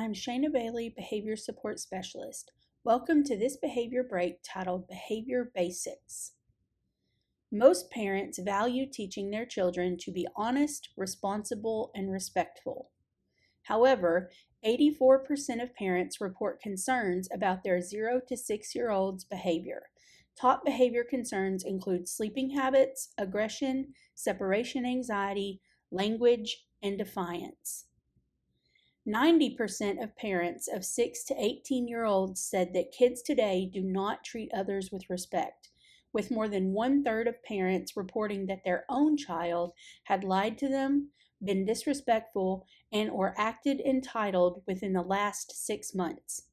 I'm Shayna Bailey, Behavior Support Specialist. Welcome to this behavior break titled Behavior Basics. Most parents value teaching their children to be honest, responsible, and respectful. However, 84% of parents report concerns about their 0 to 6-year-olds' behavior. Top behavior concerns include sleeping habits, aggression, separation anxiety, language, and defiance. 90% of parents of 6 to 18-year-olds said that kids today do not treat others with respect, with more than one-third of parents reporting that their own child had lied to them, been disrespectful, and or acted entitled within the last 6 months.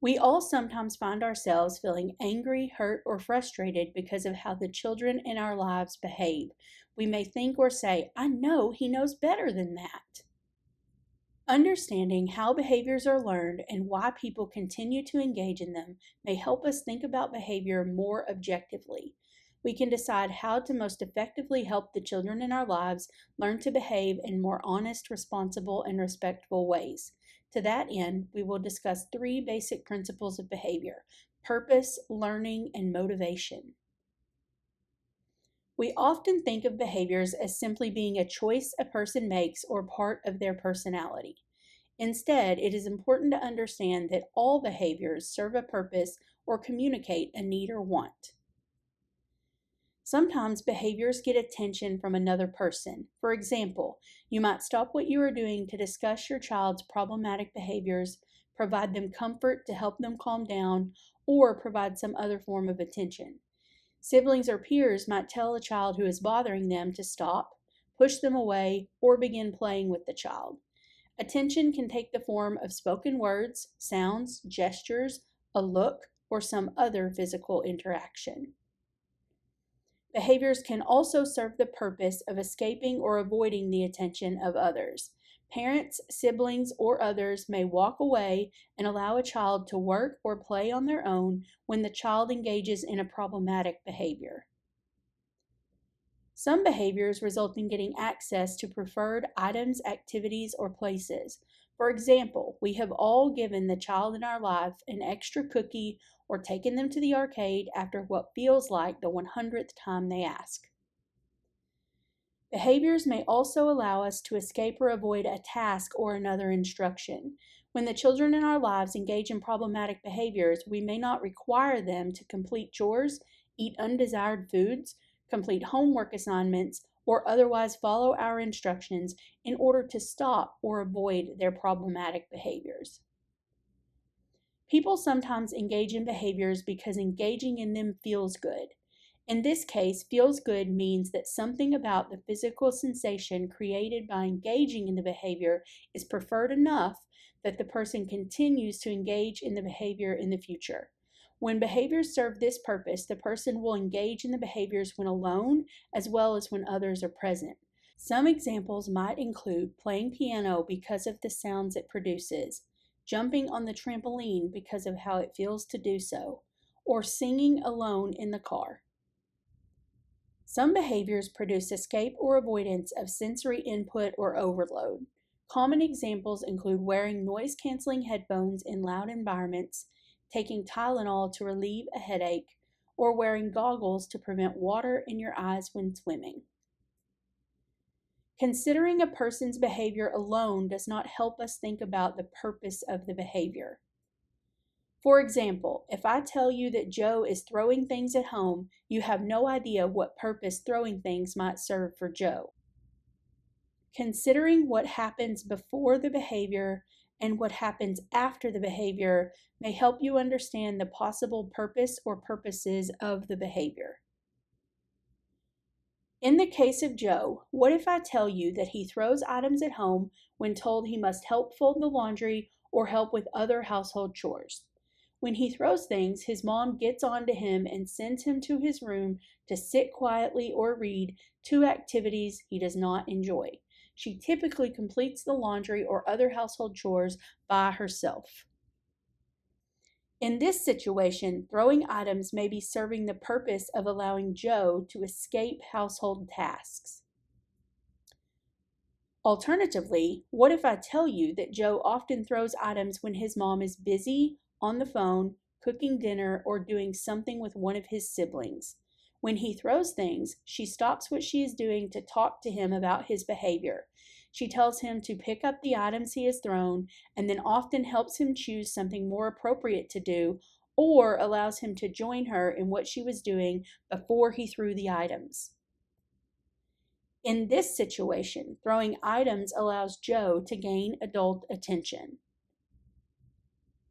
We all sometimes find ourselves feeling angry, hurt, or frustrated because of how the children in our lives behave. We may think or say, "I know he knows better than that." Understanding how behaviors are learned and why people continue to engage in them may help us think about behavior more objectively. We can decide how to most effectively help the children in our lives learn to behave in more honest, responsible, and respectful ways. To that end, we will discuss 3 basic principles of behavior: purpose, learning, and motivation. We often think of behaviors as simply being a choice a person makes or part of their personality. Instead, it is important to understand that all behaviors serve a purpose or communicate a need or want. Sometimes behaviors get attention from another person. For example, you might stop what you are doing to discuss your child's problematic behaviors, provide them comfort to help them calm down, or provide some other form of attention. Siblings or peers might tell a child who is bothering them to stop, push them away, or begin playing with the child. Attention can take the form of spoken words, sounds, gestures, a look, or some other physical interaction. Behaviors can also serve the purpose of escaping or avoiding the attention of others. Parents, siblings, or others may walk away and allow a child to work or play on their own when the child engages in a problematic behavior. Some behaviors result in getting access to preferred items, activities, or places. For example, we have all given the child in our life an extra cookie or taken them to the arcade after what feels like the 100th time they ask. Behaviors may also allow us to escape or avoid a task or another instruction. When the children in our lives engage in problematic behaviors, we may not require them to complete chores, eat undesired foods, complete homework assignments, or otherwise follow our instructions in order to stop or avoid their problematic behaviors. People sometimes engage in behaviors because engaging in them feels good. In this case, feels good means that something about the physical sensation created by engaging in the behavior is preferred enough that the person continues to engage in the behavior in the future. When behaviors serve this purpose, the person will engage in the behaviors when alone as well as when others are present. Some examples might include playing piano because of the sounds it produces, jumping on the trampoline because of how it feels to do so, or singing alone in the car. Some behaviors produce escape or avoidance of sensory input or overload. Common examples include wearing noise-canceling headphones in loud environments, taking Tylenol to relieve a headache, or wearing goggles to prevent water in your eyes when swimming. Considering a person's behavior alone does not help us think about the purpose of the behavior. For example, if I tell you that Joe is throwing things at home, you have no idea what purpose throwing things might serve for Joe. Considering what happens before the behavior and what happens after the behavior may help you understand the possible purpose or purposes of the behavior. In the case of Joe, what if I tell you that he throws items at home when told he must help fold the laundry or help with other household chores? When he throws things, his mom gets on to him and sends him to his room to sit quietly or read, 2 activities he does not enjoy. She typically completes the laundry or other household chores by herself. In this situation, throwing items may be serving the purpose of allowing Joe to escape household tasks. Alternatively, what if I tell you that Joe often throws items when his mom is busy, on the phone, cooking dinner, or doing something with one of his siblings? When he throws things, she stops what she is doing to talk to him about his behavior. She tells him to pick up the items he has thrown and then often helps him choose something more appropriate to do or allows him to join her in what she was doing before he threw the items. In this situation, throwing items allows Joe to gain adult attention.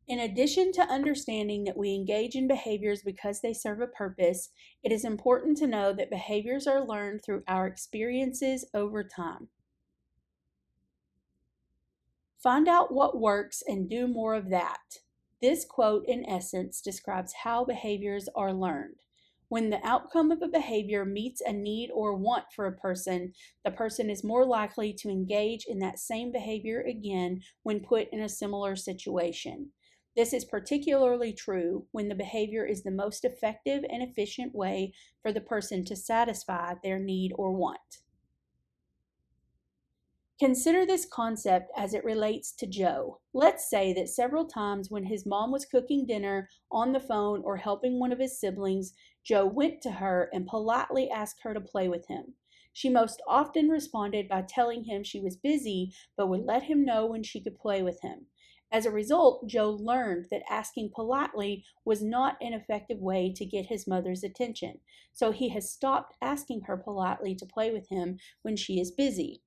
In addition to understanding that we engage in behaviors because they serve a purpose, it is important to know that behaviors are learned through our experiences over time. Find out what works and do more of that. This quote, in essence, describes how behaviors are learned. When the outcome of a behavior meets a need or want for a person, the person is more likely to engage in that same behavior again when put in a similar situation. This is particularly true when the behavior is the most effective and efficient way for the person to satisfy their need or want. Consider this concept as it relates to Joe. Let's say that several times when his mom was cooking dinner, on the phone, or helping one of his siblings, Joe went to her and politely asked her to play with him. She most often responded by telling him she was busy but would let him know when she could play with him. As a result, Joe learned that asking politely was not an effective way to get his mother's attention, so he has stopped asking her politely to play with him when she is busy.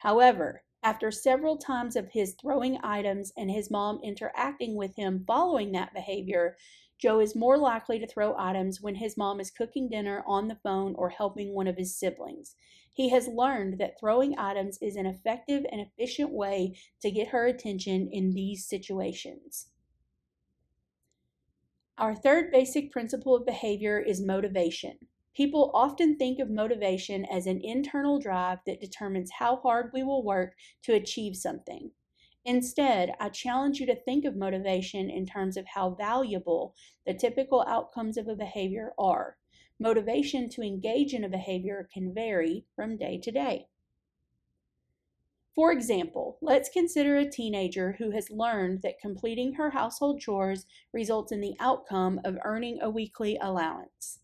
However, after several times of his throwing items and his mom interacting with him following that behavior, Joe is more likely to throw items when his mom is cooking dinner, on the phone, or helping one of his siblings. He has learned that throwing items is an effective and efficient way to get her attention in these situations. Our third basic principle of behavior is motivation. People often think of motivation as an internal drive that determines how hard we will work to achieve something. Instead, I challenge you to think of motivation in terms of how valuable the typical outcomes of a behavior are. Motivation to engage in a behavior can vary from day to day. For example, let's consider a teenager who has learned that completing her household chores results in the outcome of earning a weekly allowance.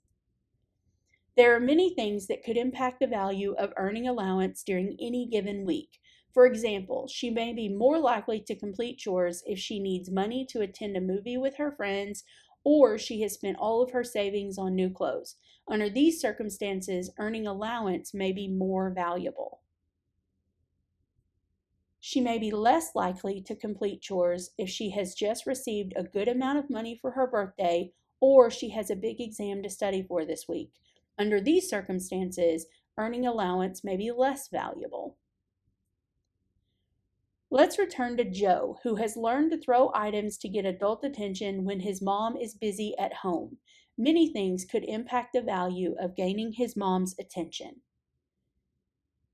There are many things that could impact the value of earning allowance during any given week. For example, she may be more likely to complete chores if she needs money to attend a movie with her friends or she has spent all of her savings on new clothes. Under these circumstances, earning allowance may be more valuable. She may be less likely to complete chores if she has just received a good amount of money for her birthday or she has a big exam to study for this week. Under these circumstances, earning allowance may be less valuable. Let's return to Joe, who has learned to throw items to get adult attention when his mom is busy at home. Many things could impact the value of gaining his mom's attention.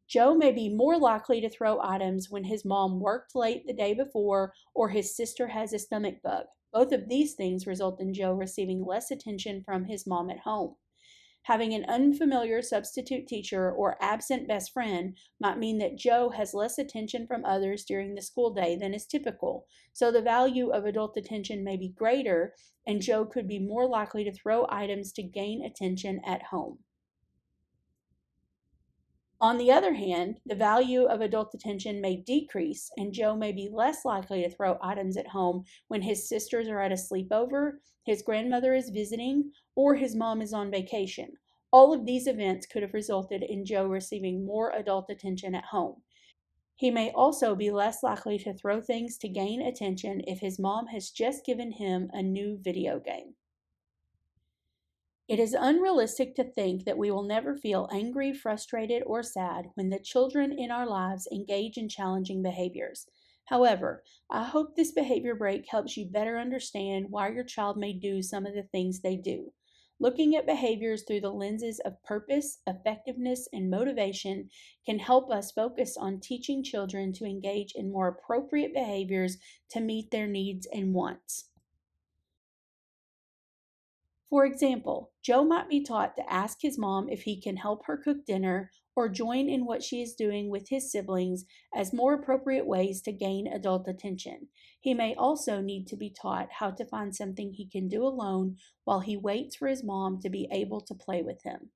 Joe may be more likely to throw items when his mom worked late the day before or his sister has a stomach bug. Both of these things result in Joe receiving less attention from his mom at home. Having an unfamiliar substitute teacher or absent best friend might mean that Joe has less attention from others during the school day than is typical, so the value of adult attention may be greater and Joe could be more likely to throw items to gain attention at home. On the other hand, the value of adult attention may decrease, and Joe may be less likely to throw items at home when his sisters are at a sleepover, his grandmother is visiting, or his mom is on vacation. All of these events could have resulted in Joe receiving more adult attention at home. He may also be less likely to throw things to gain attention if his mom has just given him a new video game. It is unrealistic to think that we will never feel angry, frustrated, or sad when the children in our lives engage in challenging behaviors. However, I hope this behavior break helps you better understand why your child may do some of the things they do. Looking at behaviors through the lenses of purpose, effectiveness, and motivation can help us focus on teaching children to engage in more appropriate behaviors to meet their needs and wants. For example, Joe might be taught to ask his mom if he can help her cook dinner or join in what she is doing with his siblings as more appropriate ways to gain adult attention. He may also need to be taught how to find something he can do alone while he waits for his mom to be able to play with him.